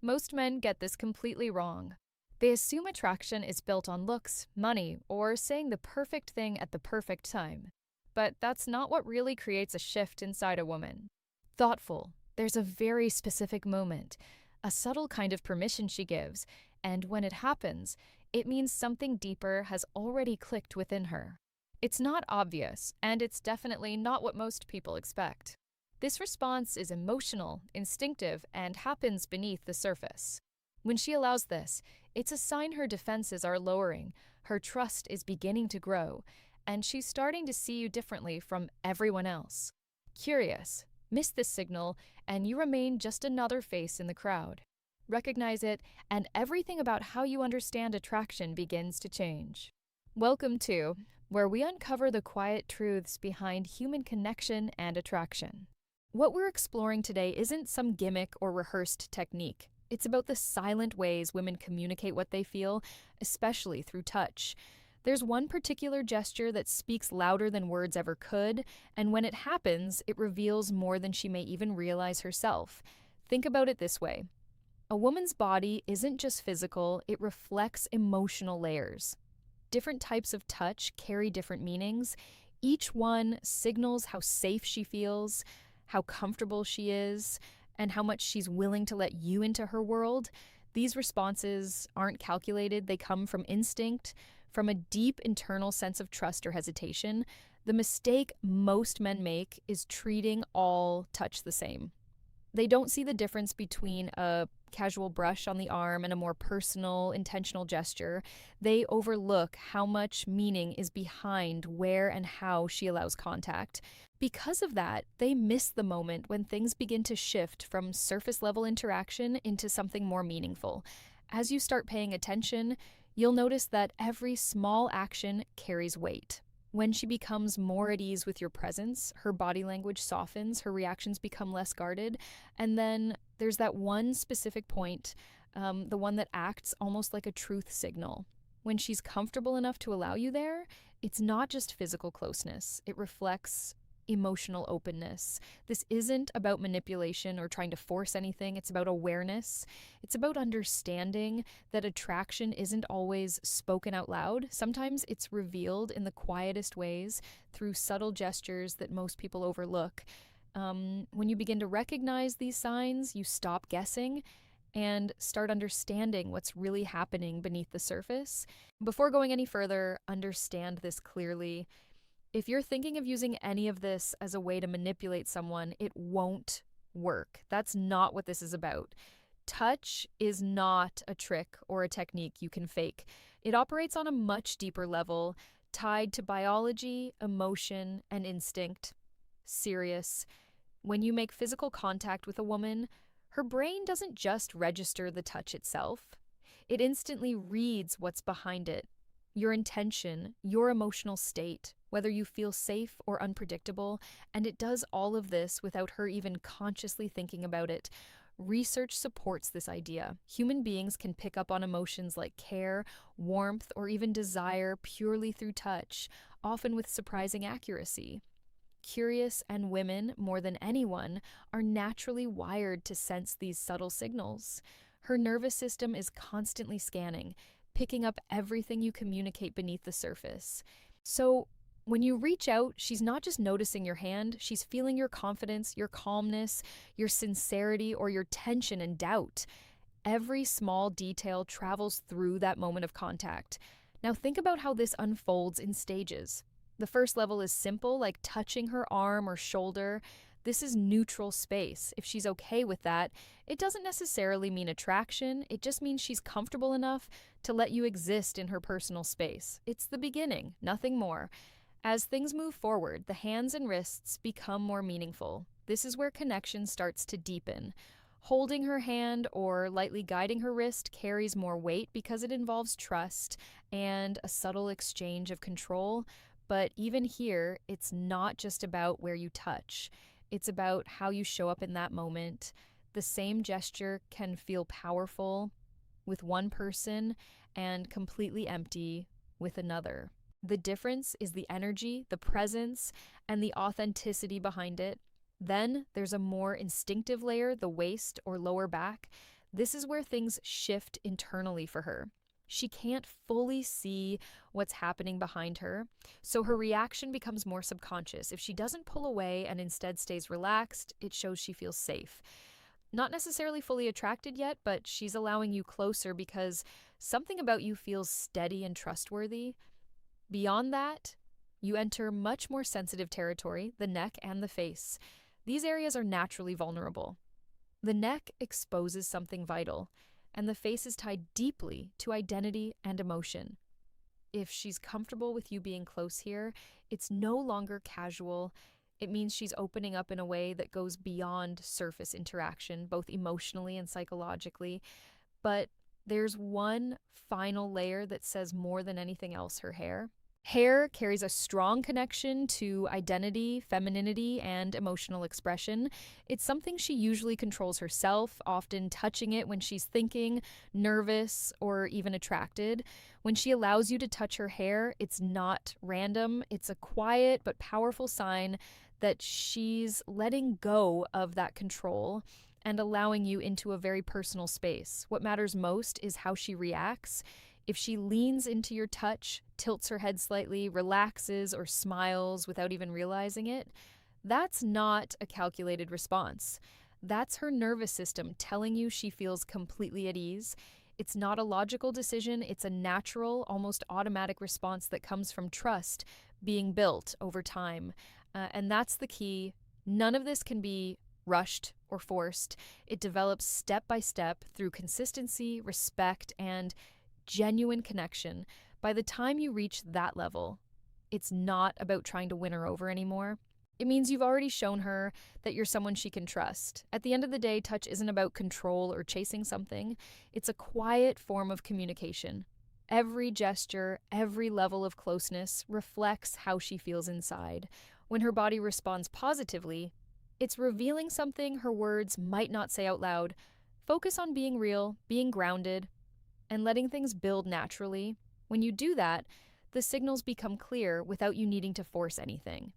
Most men get this completely wrong. They assume attraction is built on looks, money, or saying the perfect thing at the perfect time. But that's not what really creates a shift inside a woman. Thoughtful, there's a very specific moment, a subtle kind of permission she gives, and when it happens, it means something deeper has already clicked within her. It's not obvious, and it's definitely not what most people expect. This response is emotional, instinctive, and happens beneath the surface. When she allows this, it's a sign her defenses are lowering, her trust is beginning to grow, and she's starting to see you differently from everyone else. Curious, miss this signal, and you remain just another face in the crowd. Recognize it, and everything about how you understand attraction begins to change. Welcome to where we uncover the quiet truths behind human connection and attraction. What we're exploring today isn't some gimmick or rehearsed technique. It's about the silent ways women communicate what they feel, especially through touch. There's one particular gesture that speaks louder than words ever could, and when it happens, it reveals more than she may even realize herself. Think about it this way. A woman's body isn't just physical, it reflects emotional layers. Different types of touch carry different meanings. Each one signals how safe she feels, how comfortable she is, and how much she's willing to let you into her world. These responses aren't calculated, they come from instinct, from a deep internal sense of trust or hesitation. The mistake most men make is treating all touch the same. They don't see the difference between a casual brush on the arm and a more personal, intentional gesture. They overlook how much meaning is behind where and how she allows contact. Because of that, they miss the moment when things begin to shift from surface level interaction into something more meaningful. As you start paying attention, you'll notice that every small action carries weight. When she becomes more at ease with your presence, her body language softens, her reactions become less guarded, and then there's that one specific point, the one that acts almost like a truth signal. When she's comfortable enough to allow you there, it's not just physical closeness, it reflects emotional openness. This isn't about manipulation or trying to force anything, it's about awareness. It's about understanding that attraction isn't always spoken out loud. Sometimes it's revealed in the quietest ways through subtle gestures that most people overlook. When you begin to recognize these signs, you stop guessing and start understanding what's really happening beneath the surface. Before going any further, understand this clearly. If you're thinking of using any of this as a way to manipulate someone, it won't work. That's not what this is about. Touch is not a trick or a technique you can fake. It operates on a much deeper level, tied to biology, emotion, and instinct. Serious. When you make physical contact with a woman, her brain doesn't just register the touch itself. It instantly reads what's behind it. Your intention, your emotional state, whether you feel safe or unpredictable, and it does all of this without her even consciously thinking about it. Research supports this idea. Human beings can pick up on emotions like care, warmth, or even desire purely through touch, often with surprising accuracy. Curious and women, more than anyone, are naturally wired to sense these subtle signals. Her nervous system is constantly scanning, picking up everything you communicate beneath the surface. So, when you reach out, she's not just noticing your hand, she's feeling your confidence, your calmness, your sincerity, or your tension and doubt. Every small detail travels through that moment of contact. Now think about how this unfolds in stages. The first level is simple, like touching her arm or shoulder. This is neutral space. If she's okay with that, it doesn't necessarily mean attraction, it just means she's comfortable enough to let you exist in her personal space. It's the beginning, nothing more. As things move forward, the hands and wrists become more meaningful. This is where connection starts to deepen. Holding her hand or lightly guiding her wrist carries more weight because it involves trust and a subtle exchange of control. But even here, it's not just about where you touch. It's about how you show up in that moment. The same gesture can feel powerful with one person and completely empty with another. The difference is the energy, the presence, and the authenticity behind it. Then there's a more instinctive layer, the waist or lower back. This is where things shift internally for her. She can't fully see what's happening behind her, so her reaction becomes more subconscious. If she doesn't pull away and instead stays relaxed, it shows she feels safe. Not necessarily fully attracted yet, but she's allowing you closer because something about you feels steady and trustworthy. Beyond that, you enter much more sensitive territory, the neck and the face. These areas are naturally vulnerable. The neck exposes something vital, and the face is tied deeply to identity and emotion. If she's comfortable with you being close here, it's no longer casual. It means she's opening up in a way that goes beyond surface interaction, both emotionally and psychologically. But there's one final layer that says more than anything else: her hair. Hair carries a strong connection to identity, femininity, and emotional expression. It's something she usually controls herself, often touching it when she's thinking, nervous, or even attracted. When she allows you to touch her hair, it's not random. It's a quiet but powerful sign that she's letting go of that control and allowing you into a very personal space. What matters most is how she reacts. If she leans into your touch, tilts her head slightly, relaxes, or smiles without even realizing it, that's not a calculated response. That's her nervous system telling you she feels completely at ease. It's not a logical decision, it's a natural, almost automatic response that comes from trust being built over time. And that's the key. None of this can be rushed or forced. It develops step by step through consistency, respect, and genuine connection. By the time you reach that level, it's not about trying to win her over anymore. It means you've already shown her that you're someone she can trust. At the end of the day, touch isn't about control or chasing something. It's a quiet form of communication. Every gesture, every level of closeness reflects how she feels inside. When her body responds positively, it's revealing something her words might not say out loud. Focus on being real, being grounded, and letting things build naturally. When you do that, the signals become clear without you needing to force anything.